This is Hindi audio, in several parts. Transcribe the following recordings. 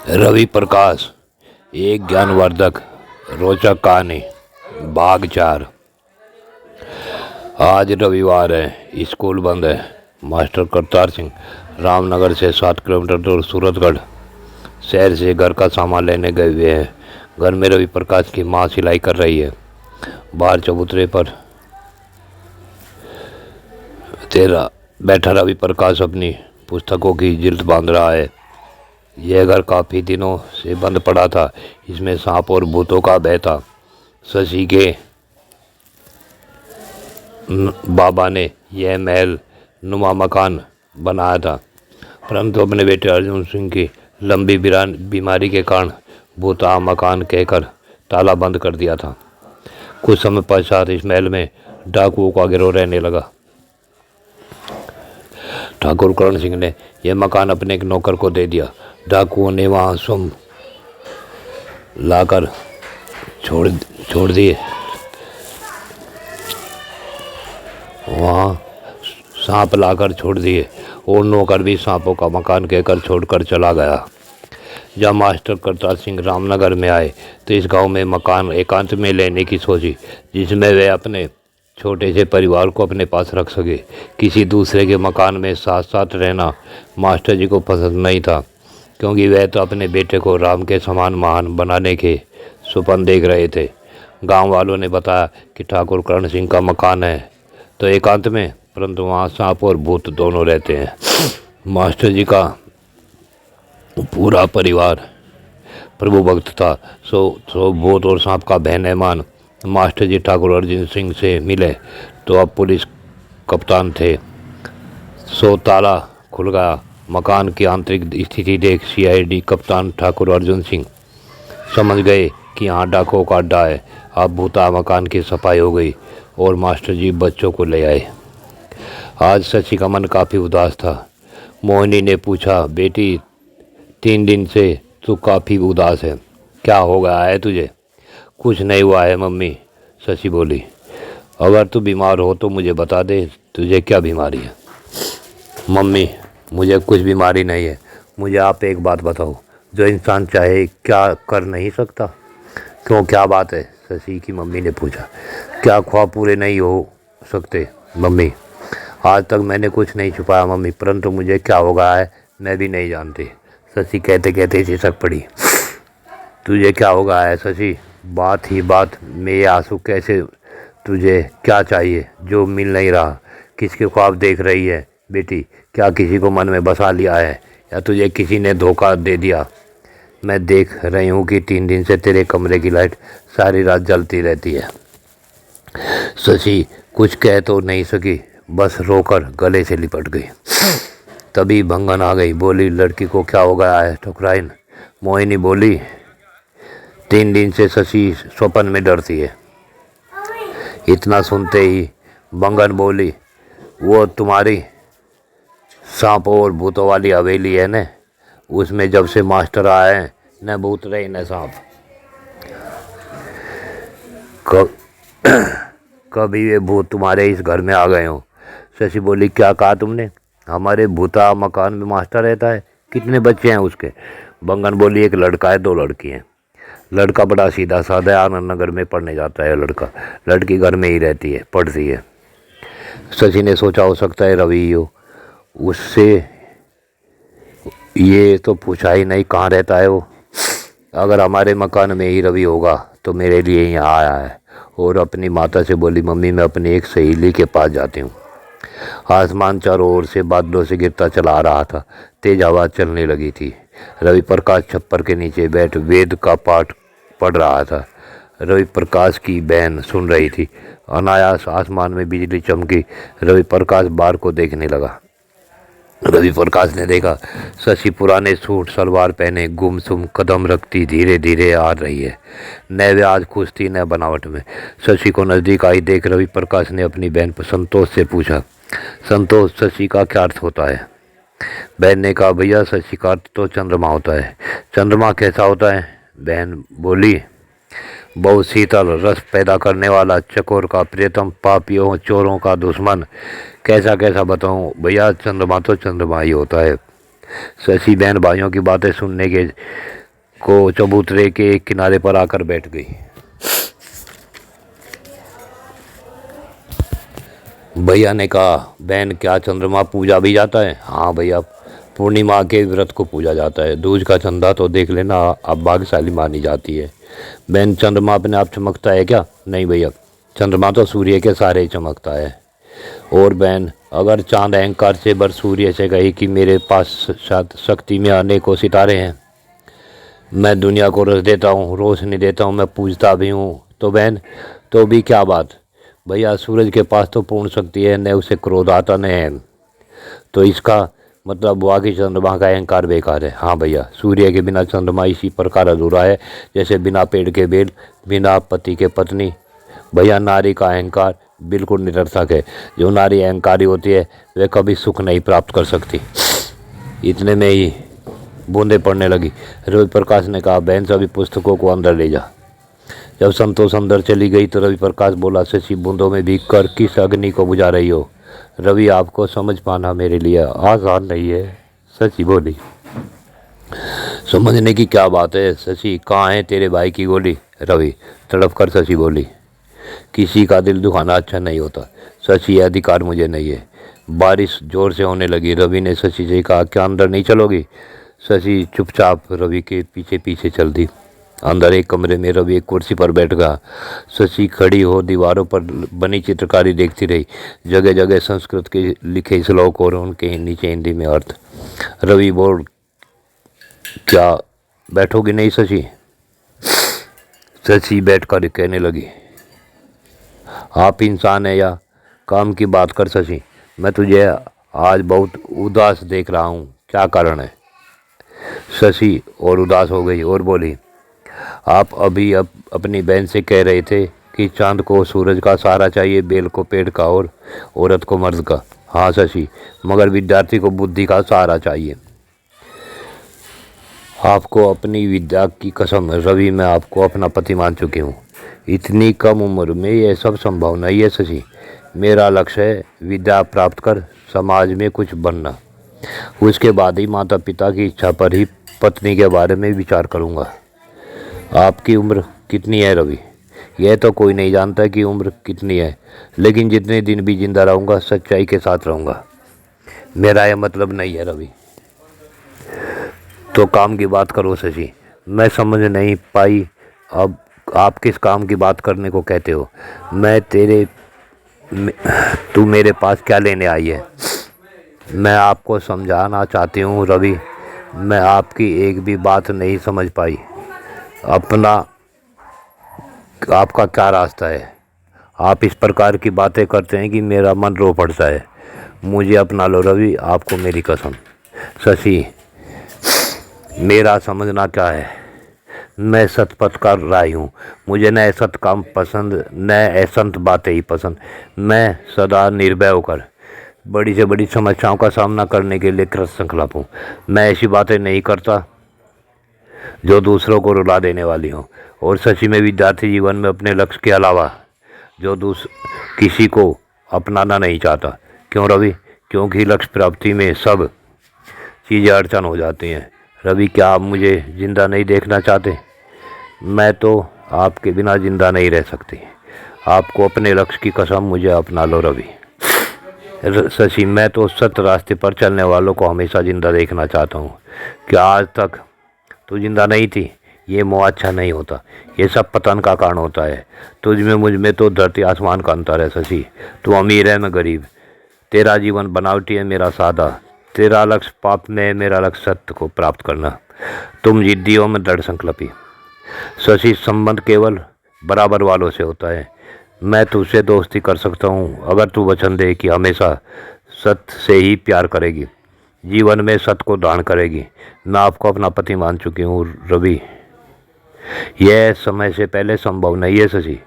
रवि प्रकाश एक ज्ञानवर्धक रोचक कहानी भाग 4। आज रविवार है, स्कूल बंद है। मास्टर करतार सिंह रामनगर से 7 किलोमीटर दूर सूरतगढ़ शहर से घर का सामान लेने गए हुए हैं। घर में रवि प्रकाश की माँ सिलाई कर रही है। बाहर चबूतरे पर तेरा बैठा रवि प्रकाश अपनी पुस्तकों की जिल्द बांध रहा है। यह घर काफ़ी दिनों से बंद पड़ा था। इसमें सांप और भूतों का भय था। शशि के बाबा ने यह महल नुमा मकान बनाया था, परंतु अपने बेटे अर्जुन सिंह की लंबी बीमारी के कारण भूता मकान कहकर ताला बंद कर दिया था। कुछ समय पश्चात इस महल में डाकुओं का गिरोह रहने लगा। ठाकुर करण सिंह ने यह मकान अपने एक नौकर को दे दिया। डाकुओं ने वहाँ सुम लाकर छोड़ दिए। वहाँ सांप लाकर छोड़ दिए और नौकर भी सांपों का मकान कहकर छोड़कर चला गया। जब मास्टर करतार सिंह रामनगर में आए तो इस गांव में मकान एकांत में लेने की सोची, जिसमें वे अपने छोटे से परिवार को अपने पास रख सके। किसी दूसरे के मकान में साथ साथ रहना मास्टर जी को पसंद नहीं था, क्योंकि वह तो अपने बेटे को राम के समान महान बनाने के सुपन देख रहे थे। गांव वालों ने बताया कि ठाकुर करण सिंह का मकान है तो एकांत में, परंतु वहाँ सांप और भूत दोनों रहते हैं। मास्टर जी का पूरा परिवार प्रभु भक्त था, सो भूत और सांप का भय न मान मास्टर जी ठाकुर अर्जुन सिंह से मिले तो अब पुलिस कप्तान थे। सो ताला खुल गया। मकान की आंतरिक स्थिति देख सीआईडी कप्तान ठाकुर अर्जुन सिंह समझ गए कि यहाँ डाकुओं का अड्डा है। अब भूता मकान की सफाई हो गई और मास्टर जी बच्चों को ले आए। आज शशि का मन काफ़ी उदास था। मोहिनी ने पूछा, बेटी 3 दिन से तू काफ़ी उदास है, क्या हो गया है तुझे? कुछ नहीं हुआ है मम्मी, शशि बोली। अगर तू बीमार हो तो मुझे बता दे, तुझे क्या बीमारी है? मम्मी, मुझे कुछ बीमारी नहीं है। मुझे आप एक बात बताओ, जो इंसान चाहे क्या कर नहीं सकता? क्यों, क्या बात है? शशि की मम्मी ने पूछा। क्या ख्वाब पूरे नहीं हो सकते? मम्मी, आज तक मैंने कुछ नहीं छुपाया मम्मी, परंतु मुझे क्या हो गया है मैं भी नहीं जानती। शशि कहते कहते सिसक पड़ी। तुझे क्या हो गया है शशि? बात ही बात में ये आंसू कैसे? तुझे क्या चाहिए जो मिल नहीं रहा? किसके ख्वाब देख रही है बेटी? क्या किसी को मन में बसा लिया है या तुझे किसी ने धोखा दे दिया? मैं देख रही हूँ कि 3 दिन से तेरे कमरे की लाइट सारी रात जलती रहती है। शशि कुछ कह तो नहीं सकी, बस रोकर गले से लिपट गई। तभी भंगन आ गई, बोली, लड़की को क्या हो गया है ठुकराइन? मोहिनी बोली, 3 दिन से शशि स्वप्न में डरती है। इतना सुनते ही भंगन बोली, वो तुम्हारी सांपों और भूतों वाली हवेली है न, उसमें जब से मास्टर आए हैं न भूत रहे न सांप। कभी वे भूत तुम्हारे इस घर में आ गए हो? शशि बोली, क्या कहा तुमने? हमारे भूता मकान में मास्टर रहता है? कितने बच्चे हैं उसके? भंगन बोली, एक लड़का है, 2 लड़की हैं। लड़का बड़ा सीधा साधा है, आनंद नगर में पढ़ने जाता है लड़का। लड़की घर में ही रहती है, पढ़ती है। शशि ने सोचा, हो सकता है रवि हो। उससे ये तो पूछा ही नहीं कहाँ रहता है वो। अगर हमारे मकान में ही रवि होगा तो मेरे लिए यहाँ आया है। और अपनी माता से बोली, मम्मी मैं अपनी एक सहेली के पास जाती हूँ। आसमान चारों ओर से बादलों से गिरता चला आ रहा था। तेज हवा चलने लगी थी। रवि प्रकाश छप्पर के नीचे बैठ वेद का पाठ पढ़ रहा था। रवि प्रकाश की बहन सुन रही थी। अनायास आसमान में बिजली चमकी। रवि प्रकाश बाहर को देखने लगा। रवि प्रकाश ने देखा शशि पुराने सूट सलवार पहने गुमसुम कदम रखती धीरे धीरे आ रही है। न वे आज खुश थी न बनावट में। शशि को नज़दीक आई देख रवि प्रकाश ने अपनी बहन संतोष से पूछा, संतोष, शशि का क्या अर्थ होता है? बहन ने कहा, भैया शशि का अर्थ तो चंद्रमा होता है। चंद्रमा कैसा होता है? बहन बोली, बहुत शीतल, रस पैदा करने वाला, चकोर का प्रियतम, पापियों चोरों का दुश्मन। कैसा कैसा बताऊं भैया, चंद्रमा तो चंद्रमा ही होता है। शशि बहन भाइयों की बातें सुनने के को चबूतरे के एक किनारे पर आकर बैठ गई। भैया ने कहा, बहन क्या चंद्रमा पूजा भी जाता है? हाँ भैया, पूर्णिमा के व्रत को पूजा जाता है। दूज का चंदा तो देख लेना, अब भाग्यशाली मानी जाती है। बहन चंद्रमा अपने आप चमकता है क्या? नहीं भैया, चंद्रमा तो सूर्य के सहारे ही चमकता है। और बहन, अगर चांद अहंकार से बर सूर्य से कही कि मेरे पास शक्ति में अनेकों सितारे हैं, मैं दुनिया को रस देता हूँ, रोशनी देता हूँ, मैं पूजता भी हूँ, तो बहन तो भी क्या बात? भैया सूरज के पास तो पूर्ण शक्ति है, न उसे क्रोध आता न है, तो इसका मतलब हुआ कि चंद्रमा का अहंकार बेकार है। हाँ भैया, सूर्य के बिना चंद्रमा इसी प्रकार अधूरा है जैसे बिना पेड़ के बेल, बिना पति के पत्नी। भैया नारी का अहंकार बिल्कुल निरर्थक है। जो नारी अहंकारी होती है वह कभी सुख नहीं प्राप्त कर सकती। इतने में ही बूंदें पड़ने लगी। रवि प्रकाश ने कहा, बहन सभी पुस्तकों को अंदर ले जा। जब संतोष अंदर चली गई तो रवि प्रकाश बोला, शशि बूंदों में भीग कर किस अग्नि को बुझा रही हो? रवि, आपको समझ पाना मेरे लिए आसान नहीं है। शशि बोली, समझने की क्या बात है शशि, कहाँ है तेरे भाई की गोली? रवि तड़प कर शशि बोली, किसी का दिल दुखाना अच्छा नहीं होता शशि, यह अधिकार मुझे नहीं है। बारिश जोर से होने लगी। रवि ने शशि से कहा, क्या अंदर नहीं चलोगी? शशि चुपचाप रवि के पीछे पीछे चल दी। अंदर एक कमरे में रवि एक कुर्सी पर बैठ गया। शशि खड़ी हो दीवारों पर बनी चित्रकारी देखती रही। जगह जगह संस्कृत के लिखे श्लोक और उनके नीचे हिंदी में अर्थ। रवि बोल, क्या बैठोगी नहीं शशि? शशि बैठकर कहने लगी, आप इंसान है या काम की बात कर शशि? मैं तुझे आज बहुत उदास देख रहा हूँ, क्या कारण है? शशि और उदास हो गई और बोली, आप अभी अपनी बहन से कह रहे थे कि चांद को सूरज का सहारा चाहिए, बेल को पेड़ का और औरत को मर्द का। हाँ शशि, मगर विद्यार्थी को बुद्धि का सहारा चाहिए। आपको अपनी विद्या की कसम रवि, मैं आपको अपना पति मान चुकी हूँ। इतनी कम उम्र में यह सब संभव नहीं है शशि। मेरा लक्ष्य है विद्या प्राप्त कर समाज में कुछ बनना। उसके बाद ही माता पिता की इच्छा पर ही पत्नी के बारे में विचार करूँगा। आपकी उम्र कितनी है रवि? यह तो कोई नहीं जानता कि उम्र कितनी है, लेकिन जितने दिन भी जिंदा रहूँगा सच्चाई के साथ रहूँगा। मेरा यह मतलब नहीं है रवि। तो काम की बात करो शशि। मैं समझ नहीं पाई, अब आप किस काम की बात करने को कहते हो? तू मेरे पास क्या लेने आई है? मैं आपको समझाना चाहती हूँ रवि, मैं आपकी एक भी बात नहीं समझ पाई। आपका क्या रास्ता है? आप इस प्रकार की बातें करते हैं कि मेरा मन रो पड़ता है। मुझे अपना लो रवि, आपको मेरी कसम। शशि, मेरा समझना क्या है? मैं सतपथ कर रही हूँ। मुझे न असत काम पसंद न असंत बातें ही पसंद। मैं सदा निर्भय होकर बड़ी से बड़ी समस्याओं का सामना करने के लिए कृत संकल्प हूँ। मैं ऐसी बातें नहीं करता जो दूसरों को रुला देने वाली हो। और सच में विद्यार्थी जीवन में अपने लक्ष्य के अलावा जो किसी को अपनाना नहीं चाहता। क्यों रवि? क्योंकि लक्ष्य प्राप्ति में सब चीज़ें अड़चन हो जाती हैं। रवि, क्या आप मुझे ज़िंदा नहीं देखना चाहते? मैं तो आपके बिना ज़िंदा नहीं रह सकती। आपको अपने लक्ष्य की कसम, मुझे अपना लो रवि। शशि, मैं तो सत्य रास्ते पर चलने वालों को हमेशा ज़िंदा देखना चाहता हूँ। क्या आज तक तू जिंदा नहीं थी? ये मोह अच्छा नहीं होता, ये सब पतन का कारण होता है। तुझ में मुझ में तो धरती आसमान का अंतर है शशि। तू अमीर है, मैं गरीब। तेरा जीवन बनावटी है, मेरा सादा। तेरा लक्ष्य पाप में है, मेरा लक्ष्य सत्य को प्राप्त करना। तुम जिद्दी हो, मैं दृढ़ संकल्पी। शशि, संबंध केवल बराबर वालों से होता है। मैं तुझसे दोस्ती कर सकता हूँ अगर तू वचन दे कि हमेशा सत्य से ही प्यार करेगी, जीवन में सत्य को दान करेगी। मैं आपको अपना पति मान चुकी हूँ रवि। यह समय से पहले संभव नहीं है शशि।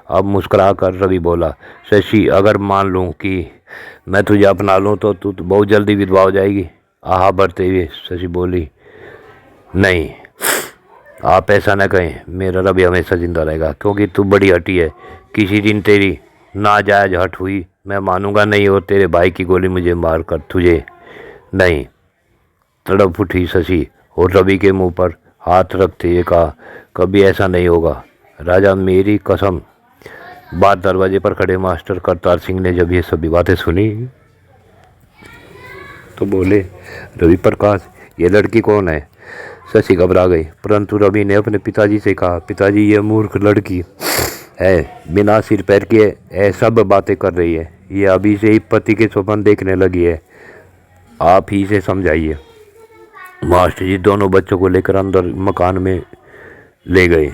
अब मुस्कुरा कर रवि बोला, शशि, अगर मान लूँ कि मैं तुझे अपना लूँ तो तू बहुत जल्दी विधवा हो जाएगी। आहा भरते हुए शशि बोली, नहीं, आप ऐसा न कहें। मेरा रवि हमेशा जिंदा रहेगा, क्योंकि तू बड़ी हटी है। किसी दिन तेरी नाजायज हट हुई, मैं मानूंगा नहीं, और तेरे भाई की गोली मुझे मार कर तुझे नहीं। तड़प उठी शशि और रवि के मुंह पर हाथ रखते हुए कहा, कभी ऐसा नहीं होगा राजा, मेरी कसम। बात दरवाजे पर खड़े मास्टर करतार सिंह ने जब ये सभी बातें सुनी तो बोले, रवि प्रकाश, ये लड़की कौन है? शशि घबरा गई, परंतु रवि ने अपने पिताजी से कहा, पिताजी, ये मूर्ख लड़की है, बिना सिर पैर के सब बातें कर रही है। ये अभी से ही पति के स्वप्न देखने लगी है, आप ही से समझाइए। मास्टर जी दोनों बच्चों को लेकर अंदर मकान में ले गए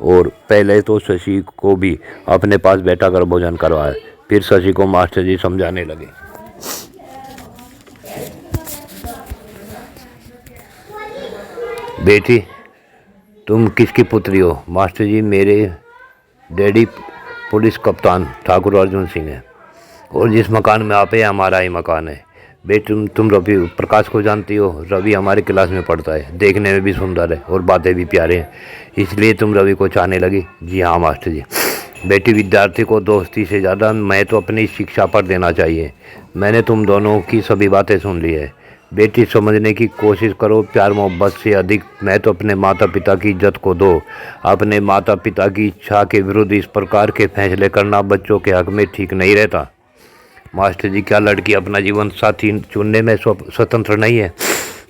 और पहले तो शशि को भी अपने पास बैठा कर भोजन करवाया। फिर शशि को मास्टर जी समझाने लगे, बेटी, तुम किसकी पुत्री हो? मास्टर जी, मेरे डैडी पुलिस कप्तान ठाकुर अर्जुन सिंह है और जिस मकान में आप है हमारा ही मकान है। बेटी, तुम रवि प्रकाश को जानती हो? रवि हमारे क्लास में पढ़ता है, देखने में भी सुंदर है और बातें भी प्यारे हैं, इसलिए तुम रवि को चाहने लगी? जी हाँ मास्टर जी। बेटी, विद्यार्थी को दोस्ती से ज़्यादा मैं तो अपनी शिक्षा पर देना चाहिए। मैंने तुम दोनों की सभी बातें सुन ली है। बेटी, समझने की कोशिश करो, प्यार मोहब्बत से अधिक मैं तो अपने माता पिता की इज्जत को दो। अपने माता पिता की इच्छा के विरुद्ध इस प्रकार के फैसले करना बच्चों के हक में ठीक नहीं रहता। मास्टर जी, क्या लड़की अपना जीवन साथी चुनने में स्वतंत्र नहीं है?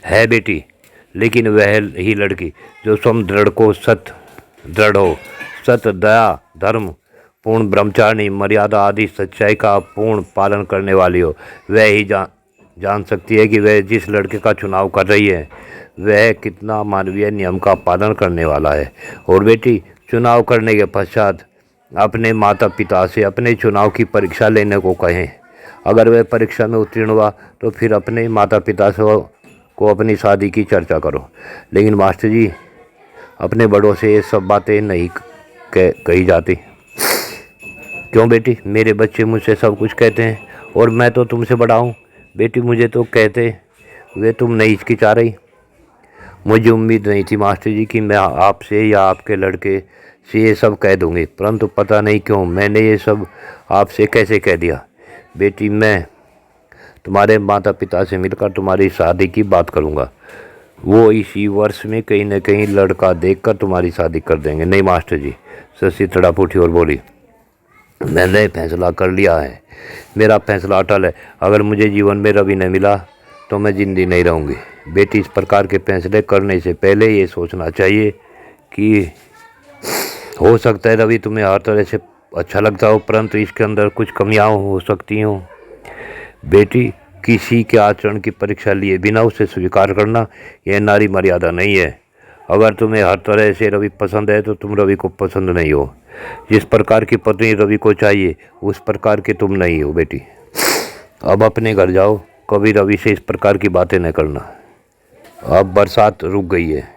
है बेटी, लेकिन वह ही लड़की जो दृढ़ हो, सत्य, दया, धर्म, पूर्ण ब्रह्मचारिणी, मर्यादा आदि सच्चाई का पूर्ण पालन करने वाली हो, वह ही जान सकती है कि वह जिस लड़के का चुनाव कर रही है वह कितना मानवीय नियम का पालन करने वाला है। और बेटी, चुनाव करने के पश्चात अपने माता पिता से अपने चुनाव की परीक्षा लेने को कहें। अगर वह परीक्षा में उत्तीर्ण हुआ तो फिर अपने माता पिता से को अपनी शादी की चर्चा करो। लेकिन मास्टर जी, अपने बड़ों से ये सब बातें नहीं कही जाती। क्यों बेटी? मेरे बच्चे मुझसे सब कुछ कहते हैं और मैं तो तुमसे बड़ा हूँ। बेटी, मुझे तो कहते हुए तुम नहीं हिचकिचा रही? मुझे उम्मीद नहीं थी मास्टर जी कि मैं आपसे या आपके लड़के से ये सब कह दूंगी, परंतु पता नहीं क्यों मैंने ये सब आपसे कैसे कह दिया। बेटी, मैं तुम्हारे माता पिता से मिलकर तुम्हारी शादी की बात करूंगा। वो इसी वर्ष में कहीं न कहीं लड़का देखकर तुम्हारी शादी कर देंगे। नहीं मास्टर जी, शशि तड़प उठी और बोली, मैंने फैसला कर लिया है, मेरा फैसला अटल है। अगर मुझे जीवन में रवि न मिला तो मैं जिंदी नहीं रहूँगी। बेटी, इस प्रकार के फैसले करने से पहले ये सोचना चाहिए कि हो सकता है रवि तुम्हें हर तरह से अच्छा लगता हो, परंतु इसके अंदर कुछ कमियां हो सकती हों। बेटी, किसी के आचरण की परीक्षा लिए बिना उसे स्वीकार करना यह नारी मर्यादा नहीं है। अगर तुम्हें हर तरह से रवि पसंद है तो तुम रवि को पसंद नहीं हो। जिस प्रकार की पत्नी रवि को चाहिए उस प्रकार के तुम नहीं हो। बेटी, अब अपने घर जाओ, कभी रवि से इस प्रकार की बातें न करना। अब बरसात रुक गई है।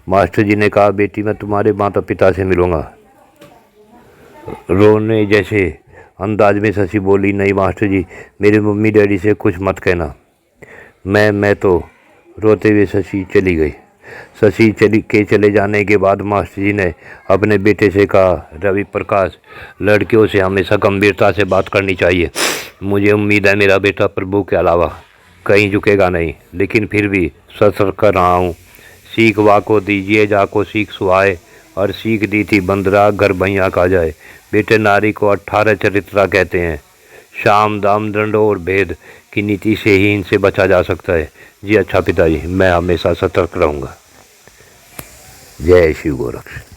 मास्टर जी ने कहा, बेटी, मैं तुम्हारे माता पिता से मिलूंगा। रोने जैसे अंदाज में शशि बोली, नहीं मास्टर जी, मेरे मम्मी डैडी से कुछ मत कहना। मैं तो रोते हुए शशि चली गई। शशि चले जाने के बाद मास्टर जी ने अपने बेटे से कहा, रवि प्रकाश, लड़कियों से हमेशा गंभीरता से बात करनी चाहिए। मुझे उम्मीद है मेरा बेटा प्रभु के अलावा कहीं झुकेगा नहीं, लेकिन फिर भी सतर्क कर रहा हूँ। सीख वाको दीजिए जाको सीख सुहाए, और सीख दी थी बंदरा घर भैया का जाए। बेटे, नारी को 18 चरित्रा कहते हैं। शाम दाम दंड और भेद की नीति से ही इनसे बचा जा सकता है। जी अच्छा पिताजी, मैं हमेशा सतर्क रहूँगा। जय शिव गोरक्ष।